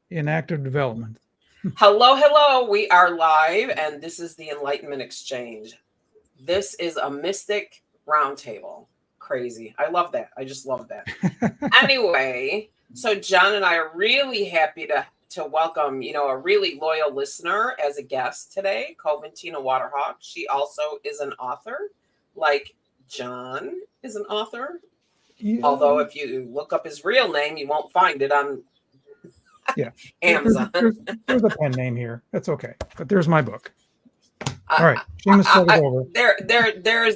in active development. Hello, hello. We are live, and this is the Enlightenment Exchange. This is a mystic roundtable. Crazy. I love that. I just love that. Anyway, so John and I are really happy to welcome, a really loyal listener as a guest today, Coventina Waterhawk. She also is an author, like John is an author. Yeah. Although if you look up his real name, you won't find it on Yeah. Amazon. There's a pen name here. That's okay. But there's my book. All right. Seamus, start it over.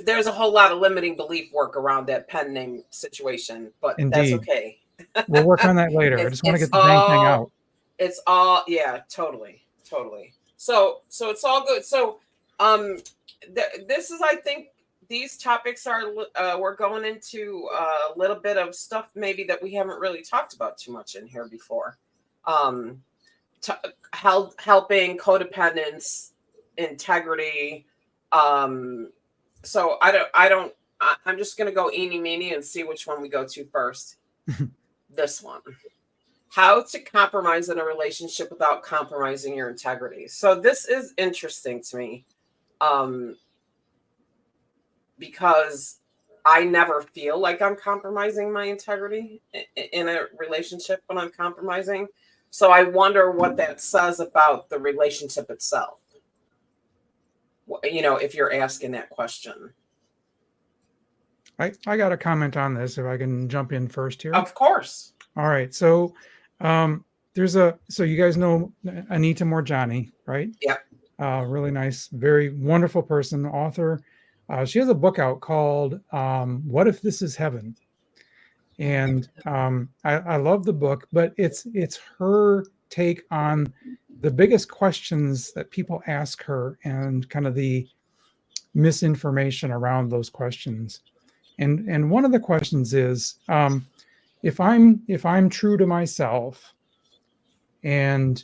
There's a whole lot of limiting belief work around that pen name situation, but Indeed. that's okay. We'll work on that later. I just want to get the dang thing out. It's all, yeah, totally. So it's all good. So, this is, I think, these topics are we're going into a little bit of stuff maybe that we haven't really talked about too much in here before. Helping codependence, integrity. So I'm just gonna go eeny meeny and see which one we go to first. This one. How to compromise in a relationship without compromising your integrity. So this is interesting to me. Because I never feel like I'm compromising my integrity in a relationship when I'm compromising. So I wonder what that says about the relationship itself. If you're asking that question. I got a comment on this, if I can jump in first here. Of course. All right. So so you guys know Anita Morjani, right? Yeah. Really nice, very wonderful person, author. She has a book out called What If This Is Heaven? And I love the book, but it's her take on the biggest questions that people ask her and kind of the misinformation around those questions. And one of the questions is, if I'm true to myself, and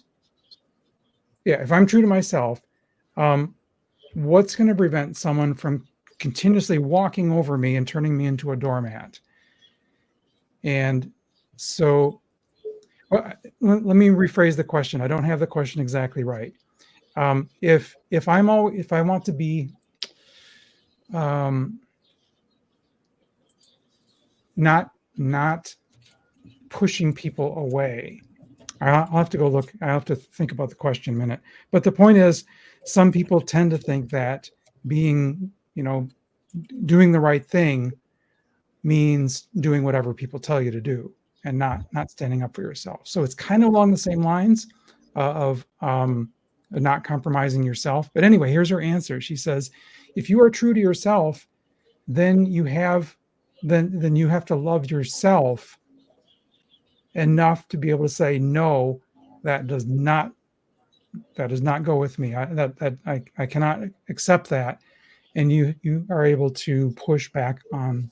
if I'm true to myself, what's going to prevent someone from continuously walking over me and turning me into a doormat? And so let me rephrase the question. I don't have the question exactly right. If I want to be not pushing people away, I'll have to go look. I have to think about the question a minute. But the point is, some people tend to think that being, doing the right thing means doing whatever people tell you to do and not standing up for yourself. So it's kind of along the same lines of not compromising yourself. But anyway, here's her answer. She says, if you are true to yourself, then you have to love yourself enough to be able to say, no, that does not go with me. I cannot accept that. And you are able to push back on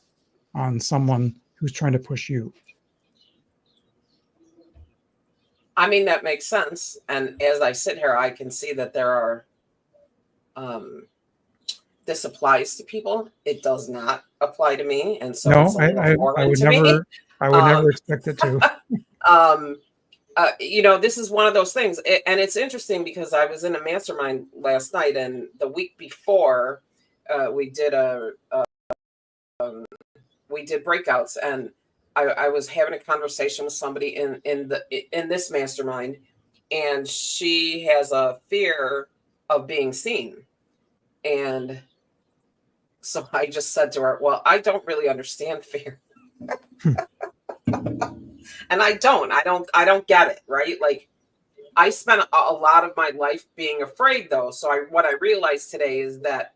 someone who's trying to push you. I mean, that makes sense. And as I sit here, I can see that there are, this applies to people. It does not apply to me. And so no, I would never expect it to. This is one of those things. And it's interesting because I was in a mastermind last night, and the week before we did breakouts, and I was having a conversation with somebody in this mastermind, and she has a fear of being seen. And so I just said to her, well, I don't really understand fear. And I don't get it, right? Like, I spent a lot of my life being afraid, though. So what I realized today is that,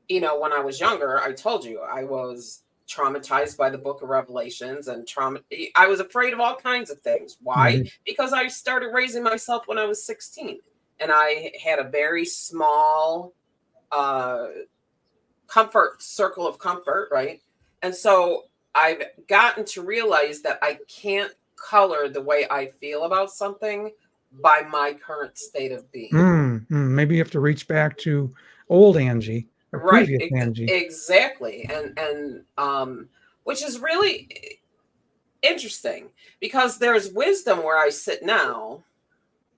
when I was younger, I told you I was traumatized by the book of Revelations, and I was afraid of all kinds of things. Why? Mm-hmm. Because I started raising myself when I was 16, and I had a very small circle of comfort, right? And so I've gotten to realize that I can't color the way I feel about something by my current state of being. Maybe you have to reach back to old Angie. Right, exactly. And which is really, interesting, because there's wisdom where I sit now,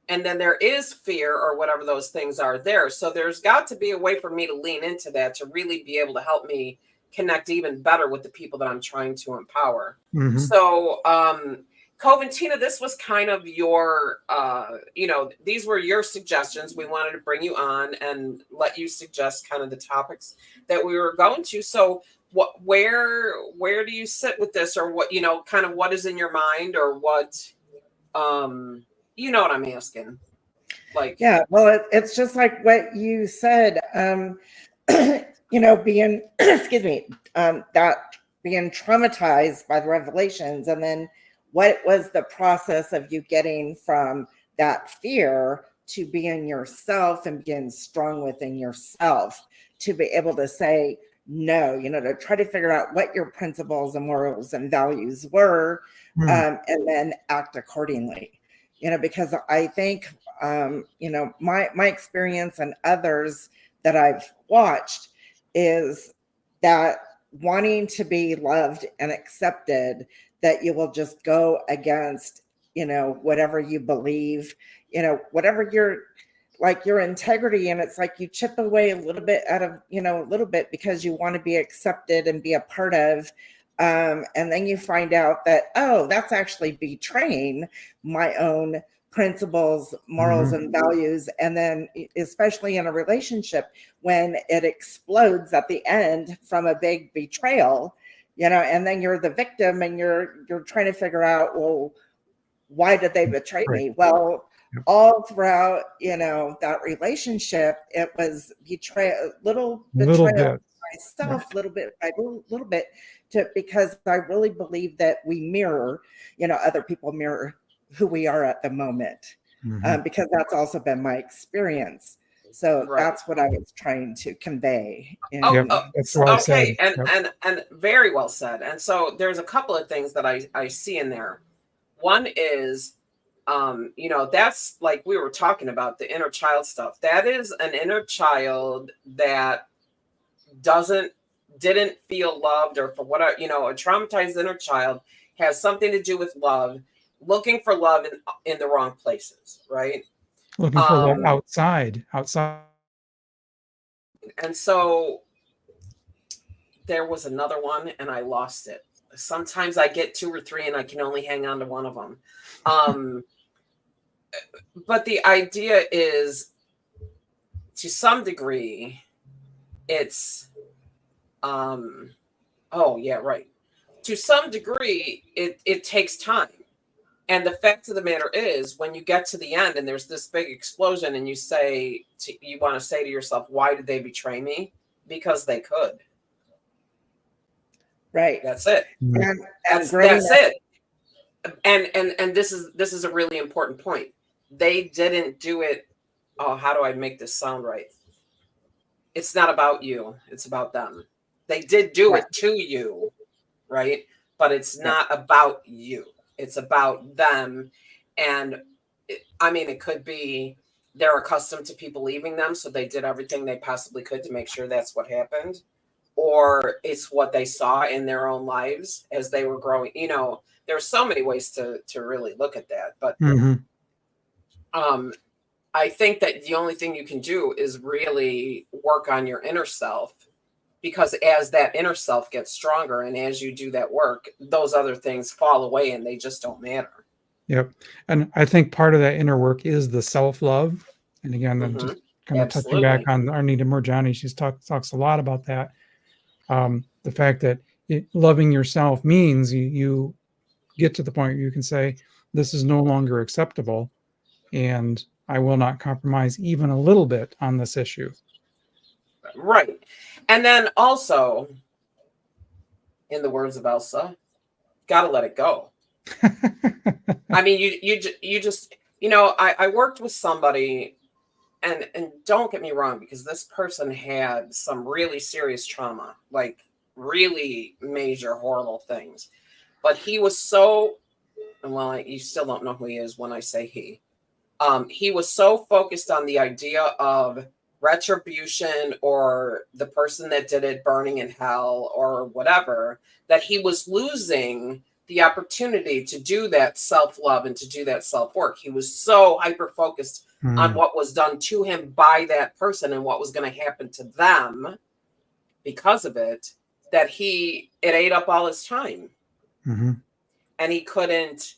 and then there is fear or whatever those things are there. So there's got to be a way for me to lean into that to really be able to help me connect even better with the people that I'm trying to empower. Mhm. So, Coventina, this was kind of your, these were your suggestions. We wanted to bring you on and let you suggest kind of the topics that we were going to. So, where do you sit with this, or what, kind of what is in your mind, or what, you know what I'm asking? Like, yeah, well, it's just like what you said. Being excuse me, that being traumatized by the revelations, and then what was the process of you getting from that fear to being yourself and being strong within yourself to be able to say no, to try to figure out what your principles and morals and values were, and then act accordingly. Because I think my experience and others that I've watched is that wanting to be loved and accepted, that you will just go against, whatever you believe, whatever your integrity. And it's like you chip away a little bit out of, a little bit because you want to be accepted and be a part of. And then you find out that, oh, that's actually betraying my own principles, morals, and values. And then especially in a relationship, when it explodes at the end from a big betrayal, and then you're the victim and you're trying to figure out, well, why did they betray me? Well, all throughout, that relationship, it was betrayal, little betrayal myself, little bit by little bit, because I really believe that we mirror, other people mirror who we are at the moment, because that's also been my experience. So that's what I was trying to convey. That's well okay, said. And very well said. And so there's a couple of things that I see in there. One is, that's like we were talking about the inner child stuff. That is an inner child that didn't feel loved, or for what, a traumatized inner child has something to do with love, looking for love in the wrong places, right? Looking for love outside. And so there was another one and I lost it. Sometimes I get two or three and I can only hang on to one of them. But the idea is, to some degree, it's, to some degree, it takes time. And the fact of the matter is, when you get to the end and there's this big explosion and you want to say to yourself, why did they betray me? Because they could. Right. That's it. And that's it. And this is a really important point. They didn't do it. Oh, how do I make this sound right? It's not about you. It's about them. They did do it to you, right? But it's not about you. It's about them. And it could be they're accustomed to people leaving them, so they did everything they possibly could to make sure that's what happened. Or it's what they saw in their own lives as they were growing. There's so many ways to really look at that. But I think that the only thing you can do is really work on your inner self, because as that inner self gets stronger and as you do that work, those other things fall away and they just don't matter. Yep. And I think part of that inner work is the self-love. And again, I'm just kind of touching back on Arnita Moorjani. She talks a lot about that. The fact that loving yourself means you get to the point where you can say, this is no longer acceptable, and I will not compromise even a little bit on this issue. Right. And then also, in the words of Elsa, gotta let it go. You just, I worked with somebody, and don't get me wrong, because this person had some really serious trauma, like really major, horrible things. But he was so, well, you still don't know who he is when I say he. He was so focused on the idea of retribution, or the person that did it burning in hell or whatever, that he was losing the opportunity to do that self-love and to do that self-work. He was so hyper-focused on what was done to him by that person and what was going to happen to them because of it, that it ate up all his time. And he couldn't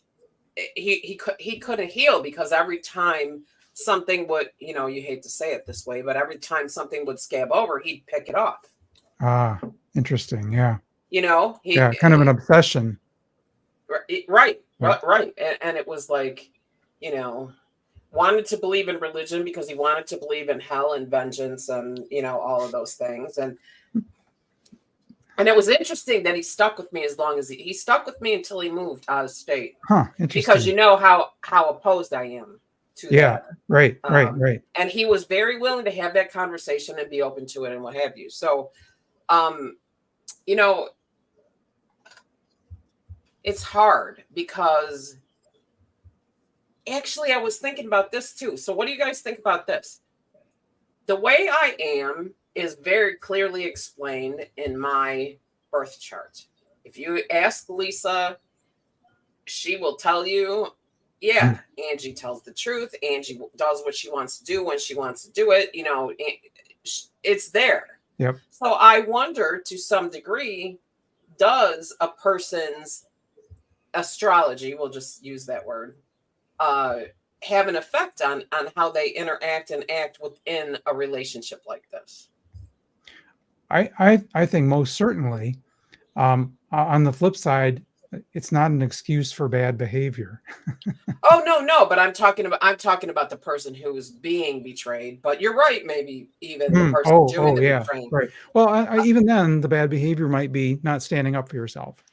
heal, because every time something would, you hate to say it this way, but every time something would scab over, he'd pick it off. Ah, interesting. Yeah. Kind of an obsession. Right. And it was like, wanted to believe in religion because he wanted to believe in hell and vengeance and, all of those things. And it was interesting that he stuck with me as long as he stuck with me until he moved out of state. Interesting. Because how opposed I am to that. Right. And he was very willing to have that conversation and be open to it and what have you. So, it's hard because actually I was thinking about this too. So what do you guys think about this? The way I am is very clearly explained in my birth chart. If you ask Lisa, she will tell you, yeah, Angie tells the truth. Angie does what she wants to do when she wants to do it. It's there. Yep. So I wonder, to some degree, does a person's astrology, we'll just use that word, have an effect on how they interact and act within a relationship like this? I think most certainly. On the flip side, it's not an excuse for bad behavior. Oh, no, but I'm talking about the person who is being betrayed. But you're right, maybe even the person doing the betraying. Right. Well, even then, the bad behavior might be not standing up for yourself.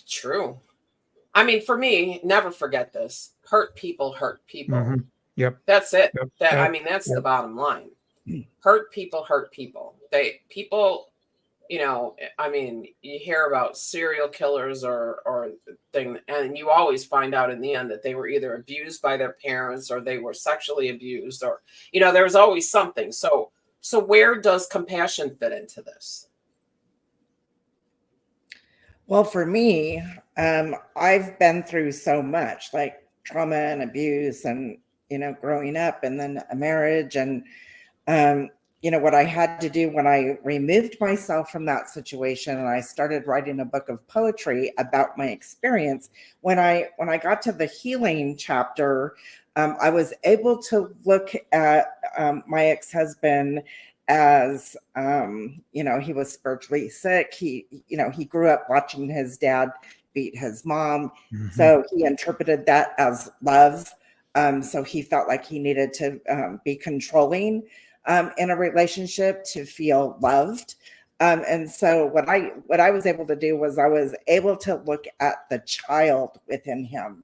True. I mean, for me, never forget this: hurt people hurt people. Yep. That's it. Yep. That's the bottom line. Hurt people hurt people. You hear about serial killers or thing, and you always find out in the end that they were either abused by their parents or they were sexually abused, or, there's always something. So where does compassion fit into this? Well, for me, I've been through so much, like trauma and abuse and, growing up, and then a marriage, and, what I had to do when I removed myself from that situation and I started writing a book of poetry about my experience. When I got to the healing chapter, I was able to look at my ex-husband as, he was spiritually sick. He grew up watching his dad beat his mom. So he interpreted that as love. So he felt like he needed to be controlling in a relationship to feel loved. And so what I was able to do was I was able to look at the child within him,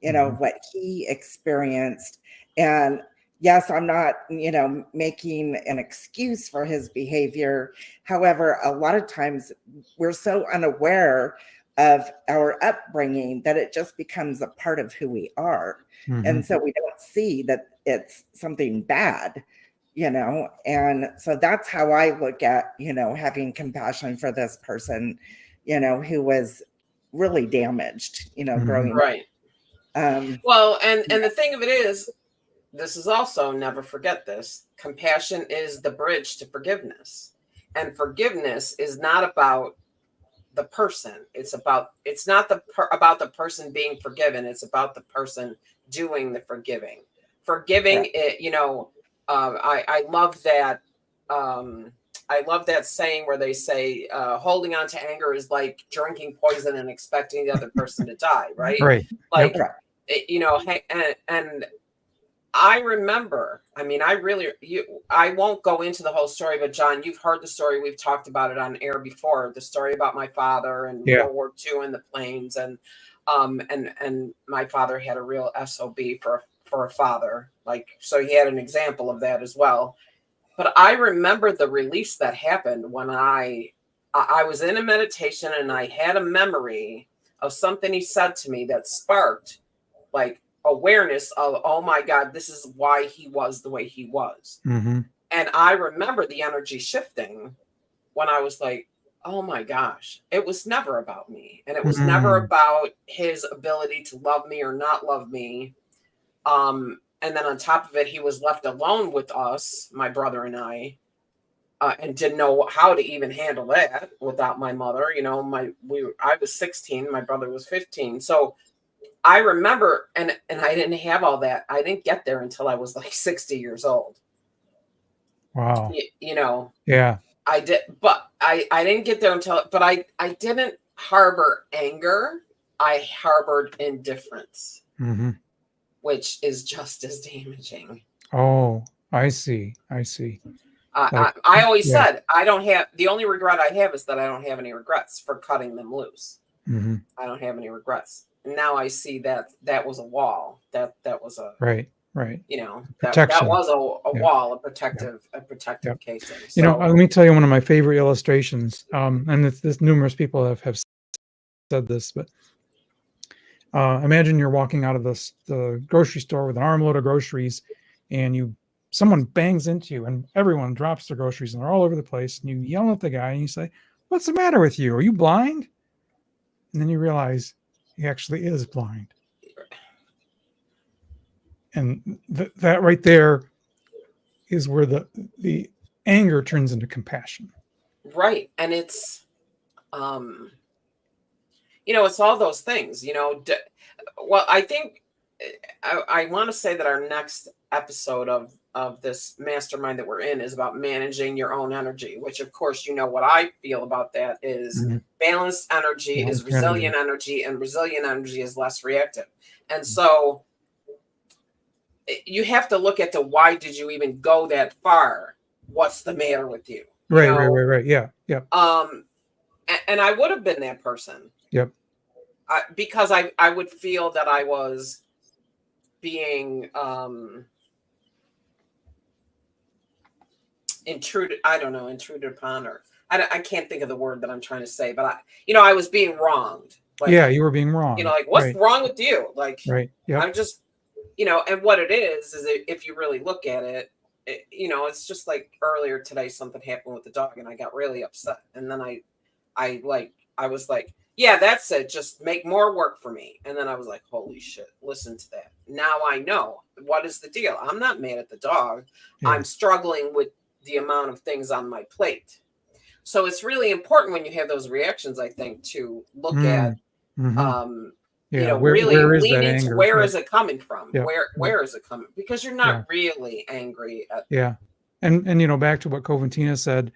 what he experienced. And yes, I'm not, making an excuse for his behavior. However, a lot of times we're so unaware of our upbringing that it just becomes a part of who we are. And so we don't see that it's something bad. And so that's how I look at, having compassion for this person, who was really damaged, growing up. Right. Well, and the thing of it is, this is also, never forget this, compassion is the bridge to forgiveness. And forgiveness is not about the person. It's not about the person being forgiven. It's about the person doing the forgiving. Forgiving it, I love that. I love that saying where they say holding on to anger is like drinking poison and expecting the other person to die. Right. Right. Like, and I remember, I won't go into the whole story, but John, you've heard the story. We've talked about it on air before, the story about my father and World War II and the planes. And my father had a real SOB for a father. So he had an example of that as well. But I remember the release that happened when I was in a meditation and I had a memory of something he said to me that sparked awareness of, oh my God, this is why he was the way he was. And I remember the energy shifting when I was like, oh my gosh, it was never about me. And it was never about his ability to love me or not love me. And then on top of it, he was left alone with us, my brother and I, and didn't know how to even handle that without my mother. You know, I was 16, my brother was 15. So I remember, and I didn't have all that. I didn't get there until I was like 60 years old. Wow. You know, Yeah. I did, but I didn't get there until, but I didn't harbor anger. I harbored indifference, which is just as damaging. Oh, I see. I see. I always said, the only regret I have is that I don't have any regrets for cutting them loose. I don't have any regrets. And now I see that was a wall. That was a, right. You know, Protection. that was a wall, a protective casing. So, you know, let me tell you one of my favorite illustrations. And this numerous people have said this, but imagine you're walking out of the grocery store with an armload of groceries, and someone bangs into you, and everyone drops their groceries, and they're all over the place. And you yell at the guy, and you say, "What's the matter with you? Are you blind?" And then you realize he actually is blind. And that right there is where the anger turns into compassion. Right. And it's, you know, it's all those things, you know. Well, I think I want to say that our next episode of this mastermind that we're in is about managing your own energy, which of course, you know, what I feel about that is balanced energy is resilient energy, and resilient energy is less reactive. And so you have to look at why did you even go that far? What's the matter with you? Right. Yeah. And I would have been that person. Yep. Because I would feel that I was being intruded upon, or I can't think of the word that I'm trying to say, but I was being wronged. Like, yeah, you were being wronged. You know, like, what's wrong with you? Like, right. Yep. I'm just, you know, and what it is if you really look at it, you know, it's just like earlier today, something happened with the dog and I got really upset. And then I was like, yeah, that's it. Just make more work for me. And then I was like, holy shit, listen to that. Now I know what is the deal. I'm not mad at the dog. Yeah. I'm struggling with the amount of things on my plate. So it's really important when you have those reactions, I think, to look at, you know, really lean into where is it coming from? Yeah. Where is it coming? Because you're not really angry at. Yeah. And, you know, back to what Coventina said,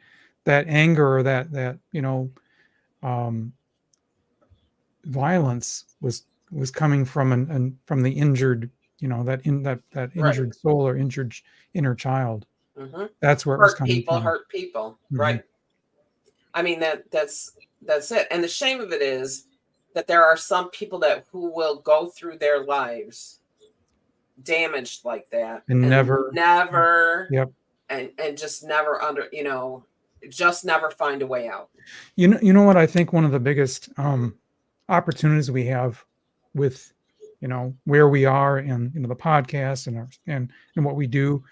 that anger or that, you know, violence was coming from from the injured, you know, that injured soul or injured inner child. That's where it was coming from. Hurt people. Right. I mean, that's it. And the shame of it is that there are some people who will go through their lives damaged like that and never yep. and just never just never find a way out. You know what I think one of the biggest opportunities we have with, you know, where we are in, you know, the podcast and what we do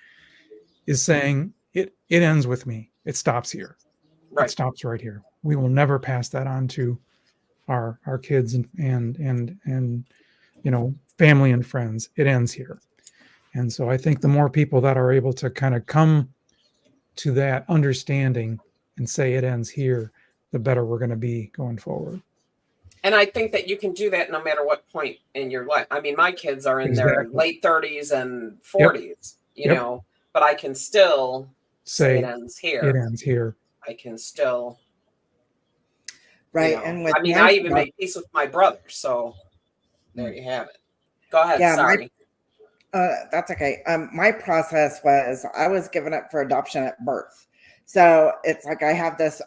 is saying it ends with me. It stops here. Right. It stops right here. We will never pass that on to our kids and you know, family and friends. It ends here. And so I think the more people that are able to kind of come to that understanding and say it ends here, the better we're going to be going forward. And I think that you can do that no matter what point in your life. I mean, my kids are in their late 30s and 40s, you know, but I can still say it ends here. It ends here. I can still. Right. You know, and with I even made peace with my brother. So there you have it. Go ahead. Yeah, sorry. That's okay. My process was I was given up for adoption at birth. So it's like I have this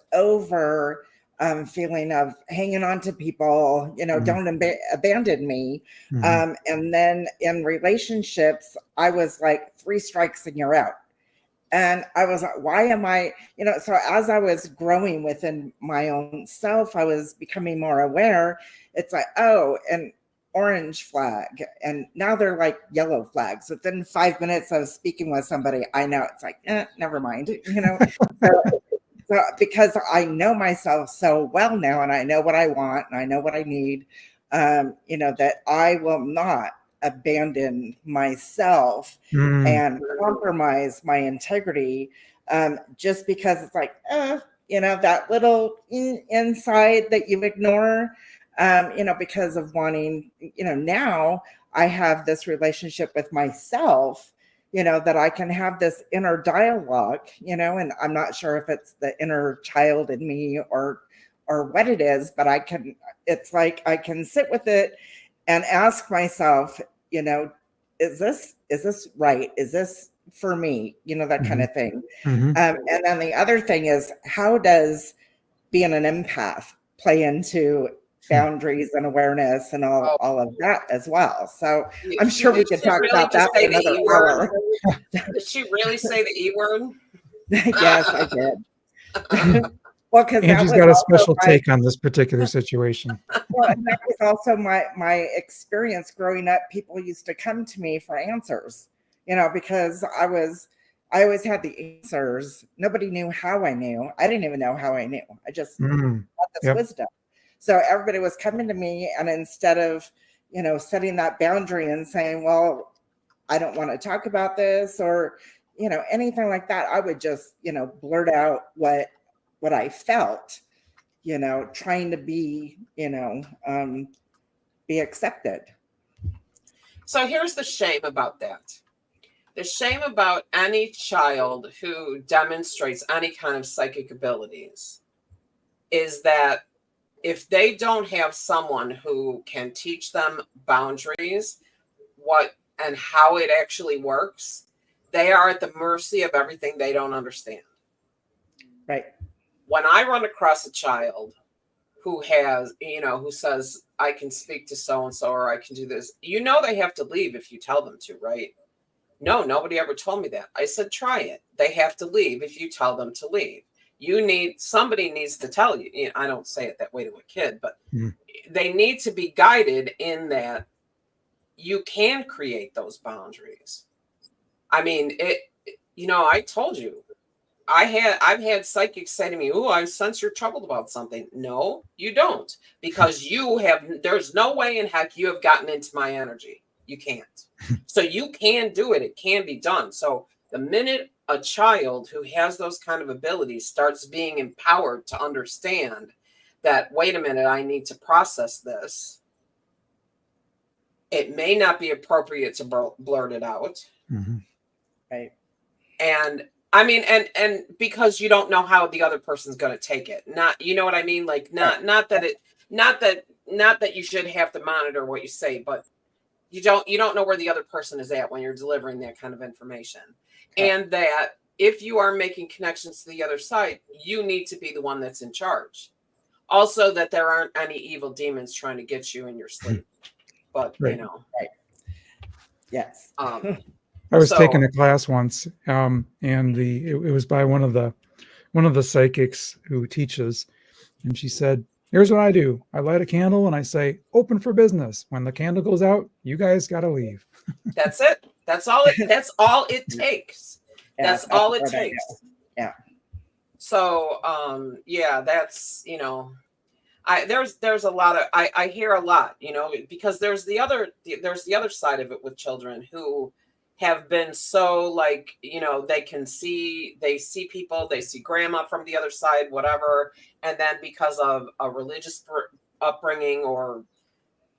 feeling of hanging on to people, you know, don't abandon me. And then in relationships, I was like 3 strikes and you're out. And I was like, why am I, you know, so as I was growing within my own self, I was becoming more aware. It's like, oh, and orange flag. And now they're like yellow flags. Within 5 minutes of speaking with somebody, I know it's like, never mind, you know. because I know myself so well now, and I know what I want, and I know what I need, that I will not abandon myself Mm. and compromise my integrity, just because it's like, that little inside that you ignore, because of wanting, now I have this relationship with myself, that I can have this inner dialogue, and I'm not sure if it's the inner child in me or what it is, but it's like I can sit with it and ask myself, is this right? Is this for me? That kind of thing. Mm-hmm. And then the other thing is, how does being an empath play into boundaries and awareness and all of that as well? So I'm sure we could talk about that for another hour. Did she really say the E word? Yes, I did. Well, because Angie's got a special take on this particular situation. Well, and that was also my experience growing up. People used to come to me for answers, because I always had the answers. Nobody knew how I knew. I didn't even know how I knew. I just had this wisdom. So everybody was coming to me, and instead of, setting that boundary and saying, well, I don't want to talk about this, or, anything like that, I would just, blurt out what I felt, trying to be, be accepted. So here's the shame about that. The shame about any child who demonstrates any kind of psychic abilities is that if they don't have someone who can teach them boundaries, what and how it actually works, they are at the mercy of everything they don't understand. Right. When I run across a child who has, who says, I can speak to so-and-so, or I can do this, they have to leave if you tell them to, right? No, nobody ever told me that. I said, try it. They have to leave if you tell them to leave. Somebody needs to tell you. I don't say it that way to a kid, but they need to be guided in that you can create those boundaries. I mean, I told you, I've had psychics say to me, "Oh, I sense you're troubled about something." No, you don't, because there's no way in heck you have gotten into my energy. You can't. So you can do it. It can be done. So the minute a child who has those kind of abilities starts being empowered to understand that, wait a minute, I need to process this, it may not be appropriate to blurt it out. Mm-hmm. Right. And I mean, and because you don't know how the other person's going to take it. Not, you know what I mean? Like, not that you should have to monitor what you say, but you don't know where the other person is at when you're delivering that kind of information. Okay. And that if you are making connections to the other side, you need to be the one that's in charge. Also, that there aren't any evil demons trying to get you in your sleep. But, right. Yes. I was taking a class once, and it was by one of the psychics who teaches, and she said, "Here's what I do: I light a candle and I say, 'Open for business.' When the candle goes out, you guys got to leave." That's it. That's all it takes. Yeah, that's all it takes. Yeah. So, that's there's a lot of I hear a lot, because there's the other side of it with children who have been so, like, they see people, they see grandma from the other side, whatever, and then because of a religious upbringing or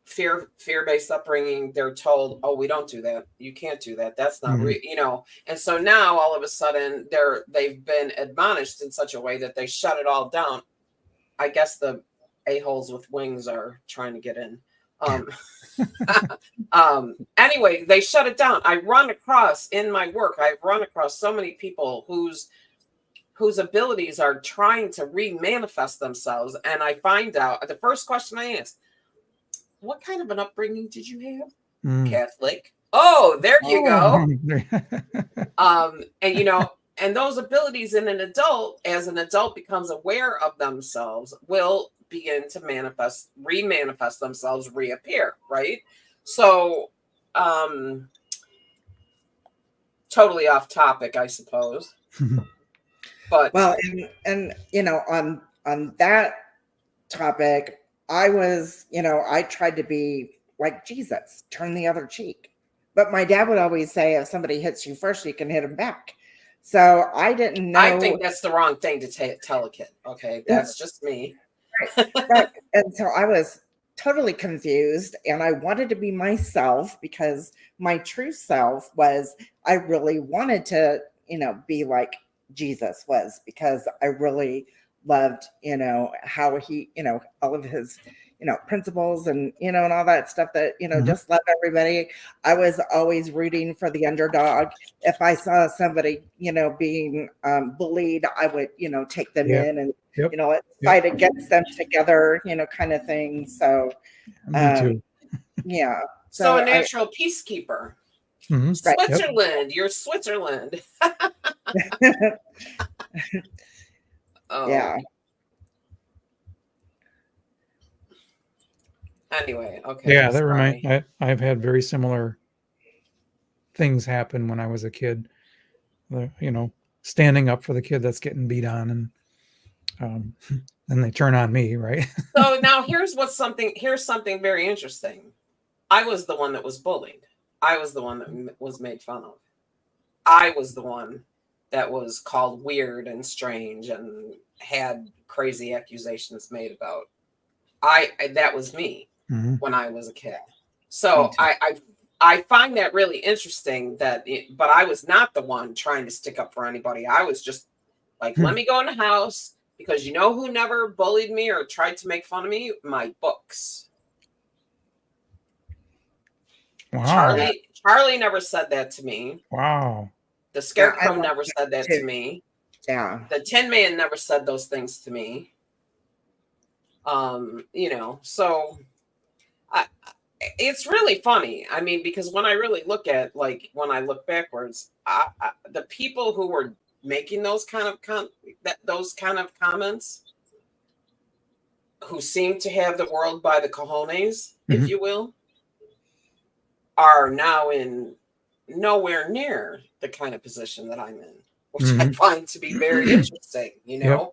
fear-based upbringing, they're told, oh, we don't do that, you can't do that, that's not real, and so now all of a sudden they've been admonished in such a way that they shut it all down. I guess the a-holes with wings are trying to get in. Anyway, they shut it down. In my work, I've run across so many people whose abilities are trying to re-manifest themselves. And I find out, the first question I ask, what kind of an upbringing did you have? Catholic. Oh, there you go. And those abilities in an adult, as an adult becomes aware of themselves, will begin to re-manifest themselves, reappear, right? So, totally off topic, I suppose. But Well, and on that topic, I was, I tried to be like Jesus, turn the other cheek. But my dad would always say, if somebody hits you first, you can hit them back. So I didn't I know. think that's the wrong thing to tell a kid. Okay, that's just me. Right. And so I was totally confused, and I wanted to be myself because my true self was, I really wanted to, be like Jesus was, because I really loved, how he, all of his, principles and, and all that stuff that, just love everybody. I was always rooting for the underdog. If I saw somebody, being bullied, I would, take them Yeah. in and, Yep. let's fight against them together, kind of thing. So, Me too. yeah. So a natural peacekeeper. Mm-hmm. Switzerland, you're Switzerland. Oh. Yeah. Anyway, okay. Yeah, that reminds. I've had very similar things happen when I was a kid. Standing up for the kid that's getting beat on, and then they turn on me, right? So now here's something very interesting. I was the one that was bullied. I was the one that was made fun of. I was the one that was called weird and strange and had crazy accusations made about. That was me when I was a kid. So I find that really interesting but I was not the one trying to stick up for anybody. I was just like, let me go in the house, because you know who never bullied me or tried to make fun of me? My books. Wow. Charlie never said that to me. Wow. The Scarecrow never said that to me. Yeah. The Tin Man never said those things to me. So it's really funny. I mean, because when I really look backwards, the people who were making those kind of comments, who seem to have the world by the cojones, if you will, are now in nowhere near the kind of position that I'm in, which I find to be very interesting, Yep.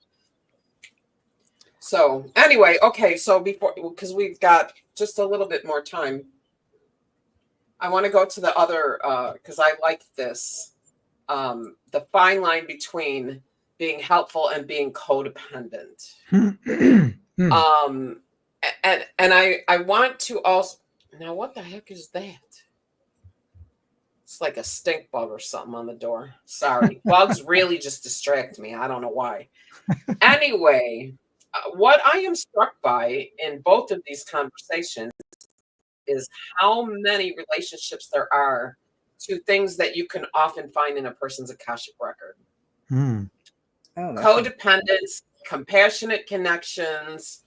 So anyway, okay, so because we've got just a little bit more time, I want to go to the other, because I like this, the fine line between being helpful and being codependent. And I want to also, now what the heck is that? It's like a stink bug or something on the door. Sorry. Bugs really just distract me. I don't know why. Anyway, what I am struck by in both of these conversations is how many relationships there are to things that you can often find in a person's Akashic record. Codependence, compassionate connections,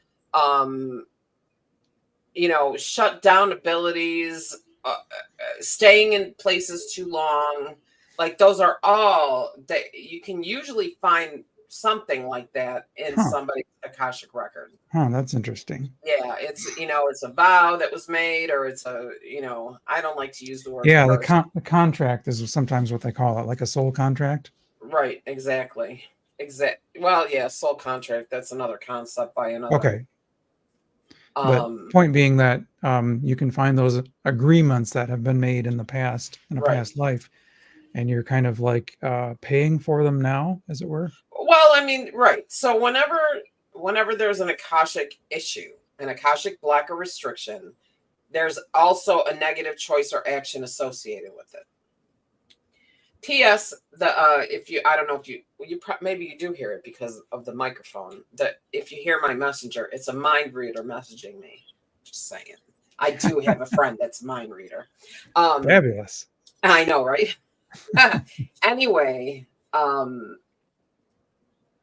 shut down abilities, staying in places too long. Like, those are all that you can usually find something like that in somebody's Akashic record. That's interesting. Yeah, it's a vow that was made, or it's I don't like to use the word. Yeah, the contract is sometimes what they call it, like a soul contract. Right, exactly. Well, yeah, soul contract, that's another concept by another. Okay. But point being that you can find those agreements that have been made in the past, in a past life, and you're kind of like paying for them now, as it were. Well, I mean, right. So whenever there's an Akashic issue, an Akashic block or restriction, there's also a negative choice or action associated with it. P.S. I don't know if you maybe you do hear it because of the microphone. That if you hear my messenger, it's a mind reader messaging me. Just saying. I do have a friend that's a mind reader. Fabulous. I know, right? Anyway,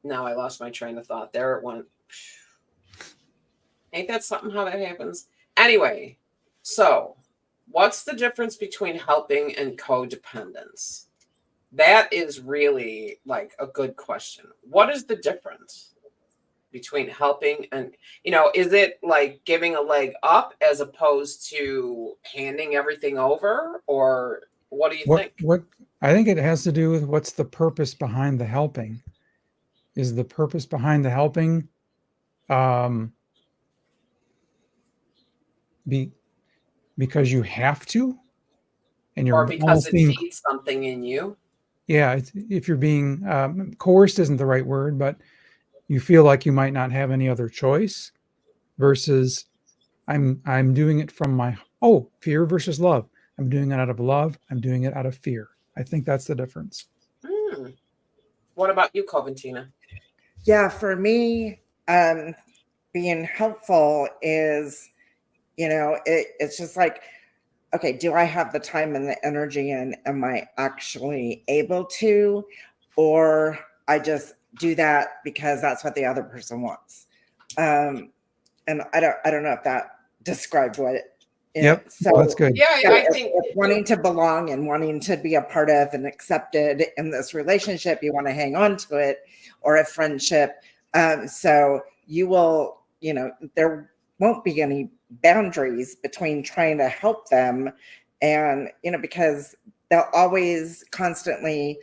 now I lost my train of thought. There it went. Ain't that something how that happens? Anyway, so what's the difference between helping and codependence? That is really like a good question. What is the difference between helping and, is it like giving a leg up as opposed to handing everything over? Or what do you think? What I think it has to do with what's the purpose behind the helping. Is the purpose behind the helping because you have to, and you're Or because almost it being, feeds something in you. yeah, if you're being coerced isn't the right word, but you feel like you might not have any other choice, versus I'm doing it from my fear versus love. I'm doing it out of love. I'm doing it out of fear. I think that's the difference. What about you, Coventina? Yeah, for me, being helpful is, it's just like, okay, do I have the time and the energy, and am I actually able to, or I just do that because that's what the other person wants. And I don't know if that described what it. Yep. So Well, that's good. Yeah, I think if wanting to belong and wanting to be a part of and accepted in this relationship, you want to hang on to it, or a friendship. So you will, there won't be any boundaries between trying to help them, and because they'll always constantly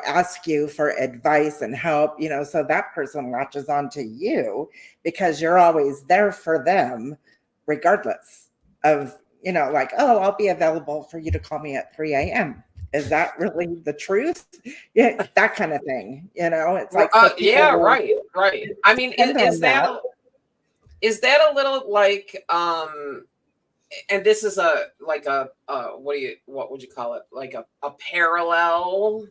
ask you for advice and help, so that person latches onto you because you're always there for them, regardless of like, oh, I'll be available for you to call me at 3 a.m. Is that really the truth? Yeah, that kind of thing. It's like, so yeah, will right. I mean, is that a little like and this is what would you call it? Like a parallel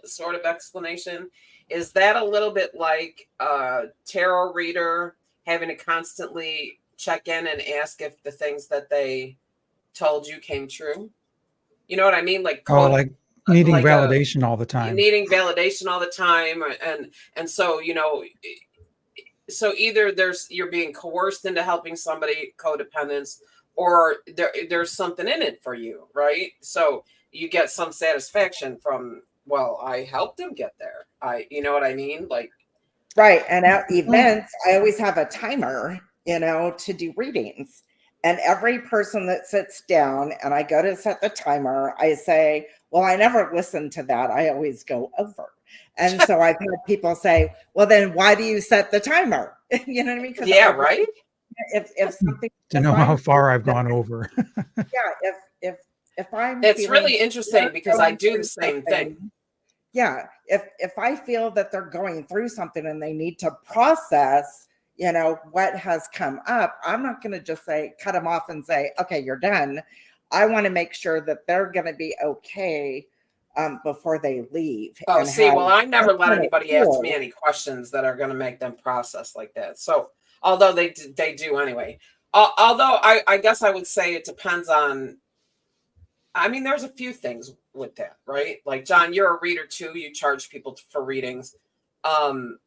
sort of explanation. Is that a little bit like a tarot reader having to constantly check in and ask if the things that they told you came true? You know what I mean? Like Like needing like validation all the time. needing validation all the time, and so so either you're being coerced into helping somebody, codependence, or there's something in it for you, right? So you get some satisfaction from, well, I helped him get there. You know what I mean? Like, right. And at events, I always have a timer, to do readings. And every person that sits down and I go to set the timer, I say, well, I never listen to that. I always go over. And so I've had people say, well, then why do you set the timer? You know what I mean? yeah, right. If something to know how far I've gone over. Yeah, if I'm it's really interesting because I do the same thing. Yeah, if I feel that they're going through something and they need to process, what has come up, I'm not going to just say cut them off and say, okay, you're done. I want to make sure that they're going to be okay before they leave. Oh, see, well, I never let anybody ask me any questions that are going to make them process like that. So, although they do anyway. Although I guess I would say it depends on. I mean, there's a few things with that, right? Like, John, you're a reader too. You charge people for readings. And,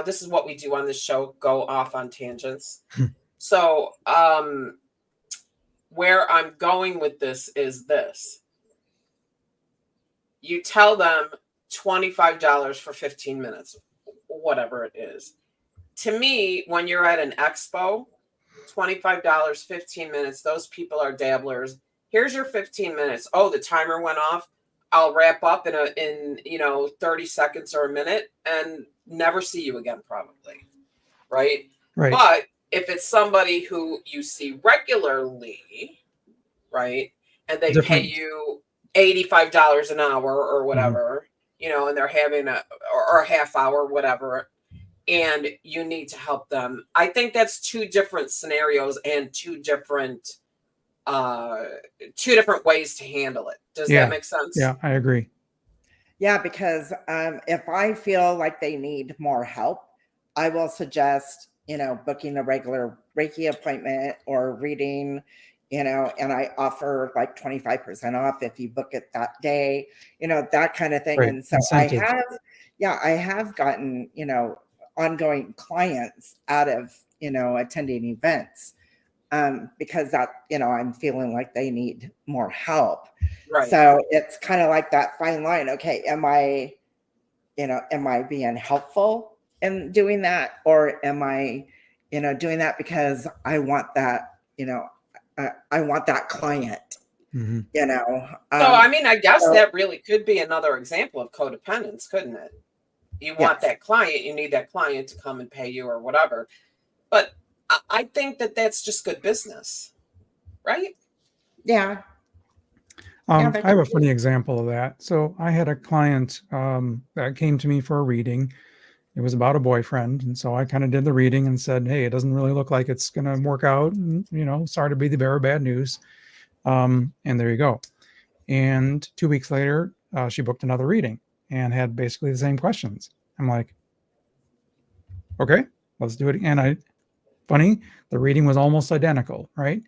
this is what we do on this show, go off on tangents. So, where I'm going with this is this. You tell them $25 for 15 minutes, whatever it is. To me, when you're at an expo, $25, 15 minutes, those people are dabblers. Here's your 15 minutes. Oh, the timer went off. I'll wrap up in 30 seconds or a minute and never see you again, probably. Right? But if it's somebody who you see regularly, right, and they pay you $85 an hour or whatever, and they're having or a half hour, whatever, and you need to help them. I think that's two different scenarios and two different ways to handle it. Does that make sense? Yeah, I agree. Yeah, because if I feel like they need more help, I will suggest, booking a regular Reiki appointment or reading, and I offer like 25% off if you book it that day, that kind of thing. Right. And so I have gotten, ongoing clients out of, attending events because that, I'm feeling like they need more help. Right. So it's kind of like that fine line. Okay, am I being helpful in doing that, or am I, doing that because I want that, I want that client, mm-hmm. So I mean, I guess that really could be another example of codependence, couldn't it? You want Yes. that client, you need that client to come and pay you or whatever. But I think that that's just good business, right? Yeah. Yeah, I have a funny example of that. So I had a client that came to me for a reading. It was about a boyfriend. And so I kind of did the reading and said, hey, it doesn't really look like it's going to work out. And, sorry to be the bearer of bad news. And there you go. And 2 weeks later, she booked another reading and had basically the same questions. I'm like, okay, let's do it. And funny, the reading was almost identical, right?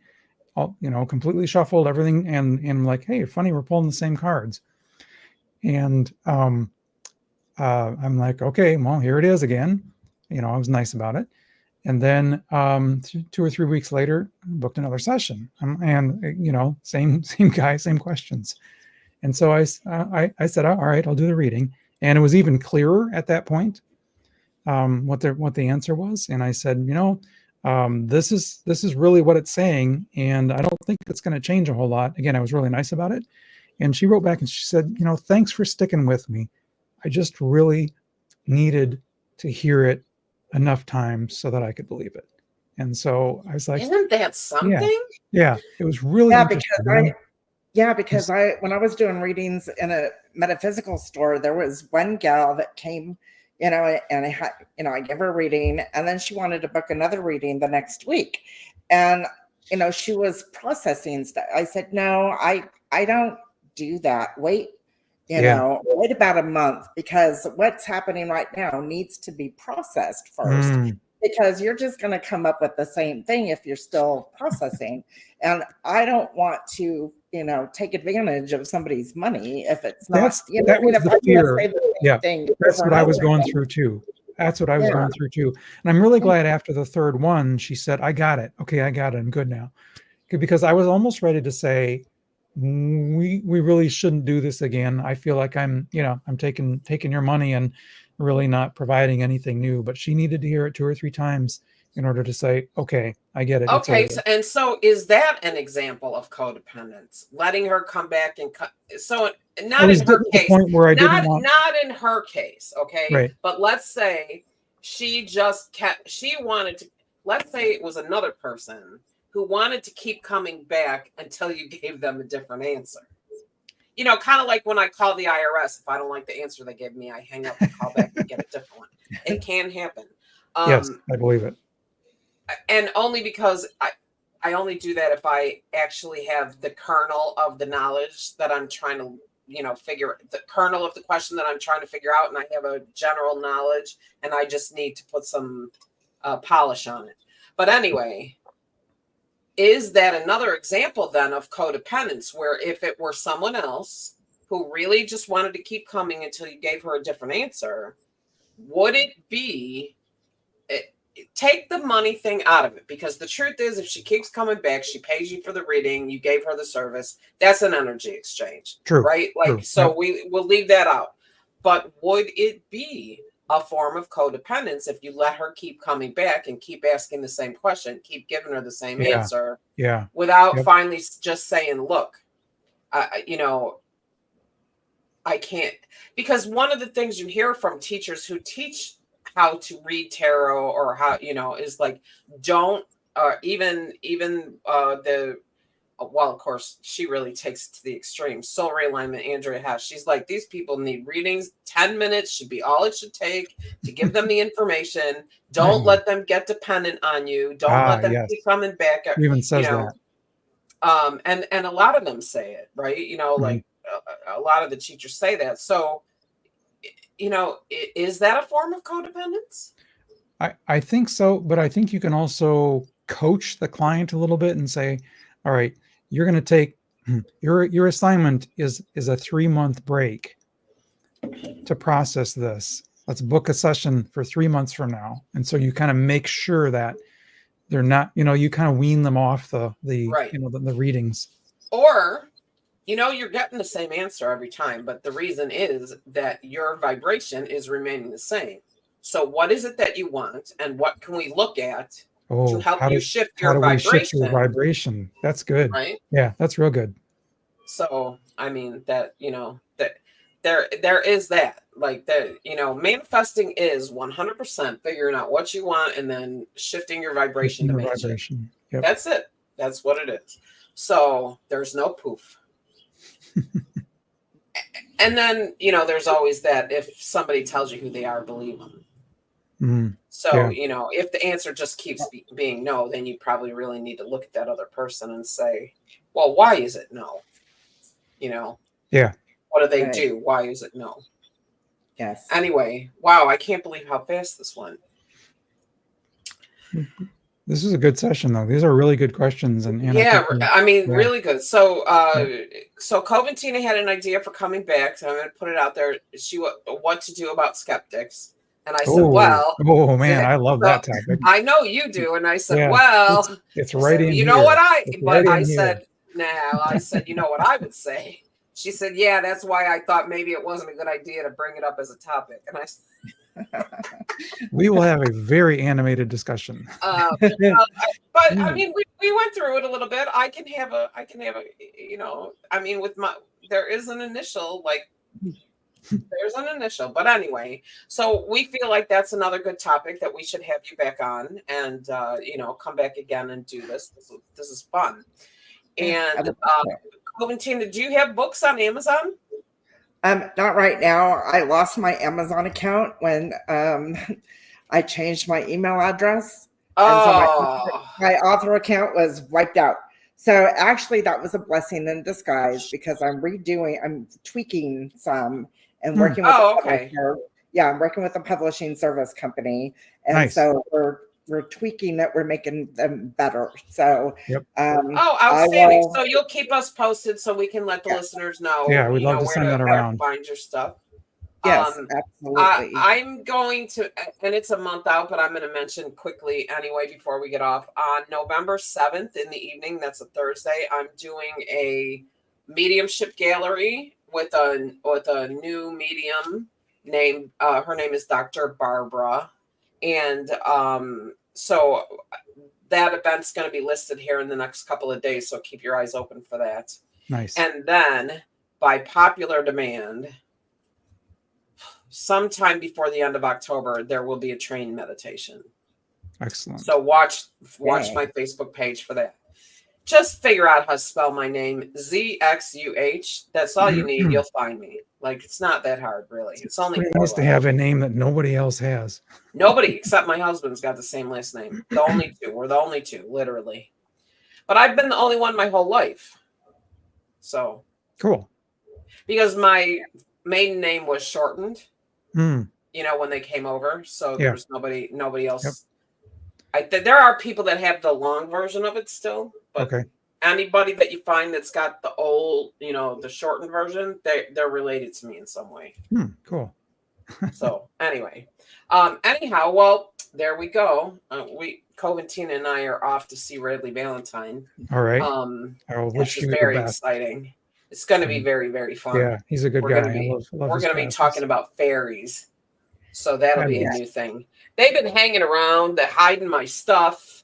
All, completely shuffled everything. And I'm like, hey, funny, we're pulling the same cards. And I'm like, okay, well, here it is again. I was nice about it. And then 2 or 3 weeks later, booked another session. And same guy, same questions. And so I said, all right, I'll do the reading. And it was even clearer at that point what the answer was. And I said, this is really what it's saying, and I don't think it's going to change a whole lot. Again, I was really nice about it. And she wrote back and she said, thanks for sticking with me. I just really needed to hear it enough times so that I could believe it. And so I was like, isn't that something? Yeah, it was really interesting. Because when I was doing readings in a metaphysical store, there was one gal that came, and I gave her a reading, and then she wanted to book another reading the next week. And, she was processing stuff. I said, no, I don't do that. Wait about a month, because what's happening right now needs to be processed first. Because you're just going to come up with the same thing if you're still processing. And I don't want to, take advantage of somebody's money if it's not. That was the fear. That's what I was going through too. That's what I was going through too. And I'm really glad after the third one, she said, I got it. Okay, I got it. I'm good now. Because I was almost ready to say, we really shouldn't do this again. I feel like I'm taking your money and really not providing anything new. But she needed to hear it 2 or 3 times in order to say, okay, I get it. Okay, so is that an example of codependence? Letting her come back and so not in her case, not in her case, okay? Right. But let's say she wanted to. Let's say it was another person who wanted to keep coming back until you gave them a different answer. Kind of like when I call the IRS. If I don't like the answer they give me, I hang up and call back and get a different one. It can happen. Yes, I believe it. And only because I only do that if I actually have the kernel of the knowledge that I'm trying to, figure the kernel of the question that I'm trying to figure out. And I have a general knowledge and I just need to put some polish on it. But anyway, is that another example then of codependence, where if it were someone else who really just wanted to keep coming until you gave her a different answer, would it be, take the money thing out of it? Because the truth is, if she keeps coming back, she pays you for the reading, you gave her the service, that's an energy exchange. True. Right? So we'll leave that out. But would it be a form of codependence if you let her keep coming back and keep asking the same question, keep giving her the same answer, without finally just saying, look, I can't? Because one of the things you hear from teachers who teach how to read tarot, or how, is like, don't, well, of course, she really takes it to the extreme. Soul realignment, Andrea Hess. She's like, these people need readings. 10 minutes should be all it should take to give them the information. Don't let them get dependent on you. Don't let them keep coming back. She even says that. And a lot of them say it, right? Like a lot of the teachers say that. So, is that a form of codependence? I think so, but I think you can also coach the client a little bit and say, all right, you're going to take your assignment is a 3-month break to process this. Let's book a session for 3 months from now. And so you kind of make sure that they're not, you kind of wean them off the readings. Or, you're getting the same answer every time, but the reason is that your vibration is remaining the same. So what is it that you want, and what can we look at to help you shift your vibration? Shift your vibration? That's good. Right? Yeah, that's real good. So, I mean, that, there is that, like, that, manifesting is 100% figuring out what you want and then shifting your vibration to match it. Yep. That's it. That's what it is. So there's no poof. And then, there's always that, if somebody tells you who they are, believe them. Mm, so, if the answer just keeps being no, then you probably really need to look at that other person and say, well, why is it no? Yeah. What do they do? Why is it no? Yes. Anyway, wow, I can't believe how fast this went. This is a good session, though. These are really good questions, and really good. So, so Coventina had an idea for coming back. So I'm going to put it out there. What to do about skeptics, and I said, well, oh man, I love that topic. I know you do, and I said, well, it's right in. You know what I said. Now I said, you know what I would say. She said, yeah, that's why I thought maybe it wasn't a good idea to bring it up as a topic, and I. We will have a very animated discussion. But I mean, we went through it a little bit. I can have a, there is an initial, but anyway, so we feel like that's another good topic that we should have you back on and, come back again and do this. This is fun. And, Coventina, do you have books on Amazon? Not right now. I lost my Amazon account when I changed my email address. Oh. And so my author account was wiped out. So actually that was a blessing in disguise because I'm tweaking some and working with a publisher. Yeah, I'm working with a publishing service company. And so we're tweaking that, we're making them better. So outstanding. So you'll keep us posted so we can let the listeners know. Yeah, we'd love to send that around. Find your stuff. Yes, absolutely. I'm going to, and it's a month out, but I'm going to mention quickly anyway before we get off. On November 7th in the evening, that's a Thursday, I'm doing a mediumship gallery with a new medium named, her name is Dr. Barbara. And so that event's going to be listed here in the next couple of days. So keep your eyes open for that. Nice. And then by popular demand, sometime before the end of October, there will be a train meditation. Excellent. So watch my Facebook page for that. Just figure out how to spell my name, ZXUH. That's all you need. You'll find me. Like, it's not that hard, really. It's only nice to have a name that nobody else has. Nobody except my husband's got the same last name. The only two. We're the only two, literally. But I've been the only one my whole life. So cool. Because my maiden name was shortened. Mm. When they came over. So there was nobody else. Yep. There are people that have the long version of it still, but anybody that you find that's got the old, the shortened version, they're related to me in some way. Cool. So anyway, anyhow, well, there we go. Coventina and I are off to see Radley Valentine. All right. Which is very exciting. It's going to be very, very fun. Yeah, he's a good guy. We're going to be talking about fairies. So that'll be a new thing. They've been hanging around, hiding my stuff.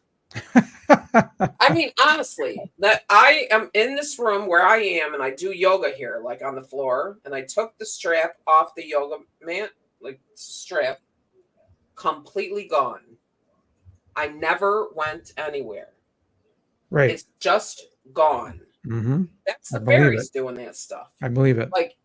I mean, honestly, that I am in this room where I am and I do yoga here, like on the floor. And I took the strap off the yoga mat, like strap, completely gone. I never went anywhere. Right. It's just gone. Mm-hmm. That's the fairies doing that stuff. I believe it. Like,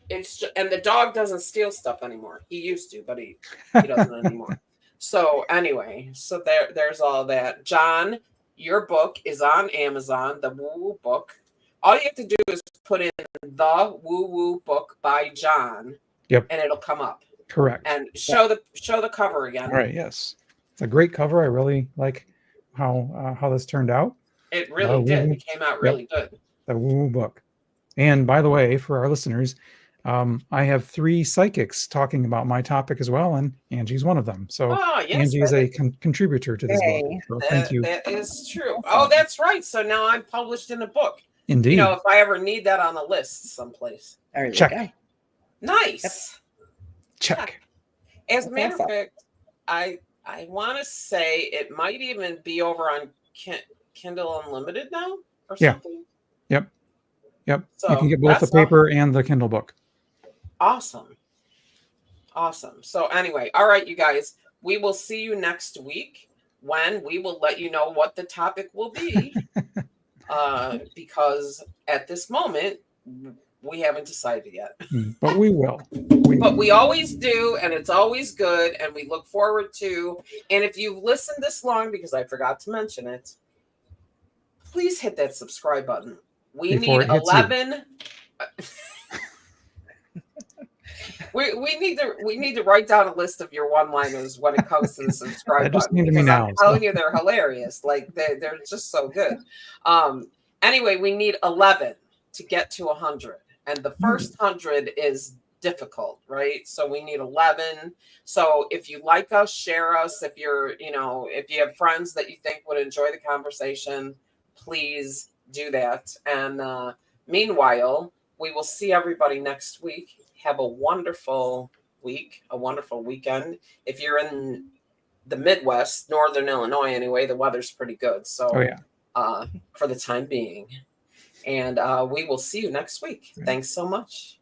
it's just, and the dog doesn't steal stuff anymore. He used to, but he doesn't anymore. So anyway, so there's all that. John, your book is on Amazon, the Woo Woo book. All you have to do is put in the Woo Woo book by John. Yep. And it'll come up. Correct. And show the cover again. All right. Yes. It's a great cover. I really like how this turned out. It really did. It came out really good. The Woo Woo book. And by the way, for our listeners, I have 3 psychics talking about my topic as well, and Angie's one of them. So Angie is a contributor to this book. So thank you. That is true. Oh, that's right. So now I'm published in a book. Indeed. If I ever need that on a list someplace. Check. Nice. Check. As a matter of fact, I want to say it might even be over on Kindle Unlimited now or something. Yep. So you can get both the paper and the Kindle book. Awesome. Awesome. So anyway, all right, you guys, we will see you next week when we will let you know what the topic will be. Because at this moment, we haven't decided yet. But we will. But we always do, and it's always good, and we look forward to. And if you've listened this long, because I forgot to mention it, please hit that subscribe button. We Before need it hits 11. We need to write down a list of your one-liners when it comes to the subscribe That just button, came to me because now, I'm telling you, they're hilarious. Like they're just so good. Anyway, we need 11 to get to 100, and the first 100 is difficult, right? So we need 11. So if you like us, share us. If you're, if you have friends that you think would enjoy the conversation, please do that. And meanwhile, we will see everybody next week. Have a wonderful week, a wonderful weekend. If you're in the Midwest, Northern Illinois anyway, the weather's pretty good. So for the time being. And we will see you next week. Thanks so much.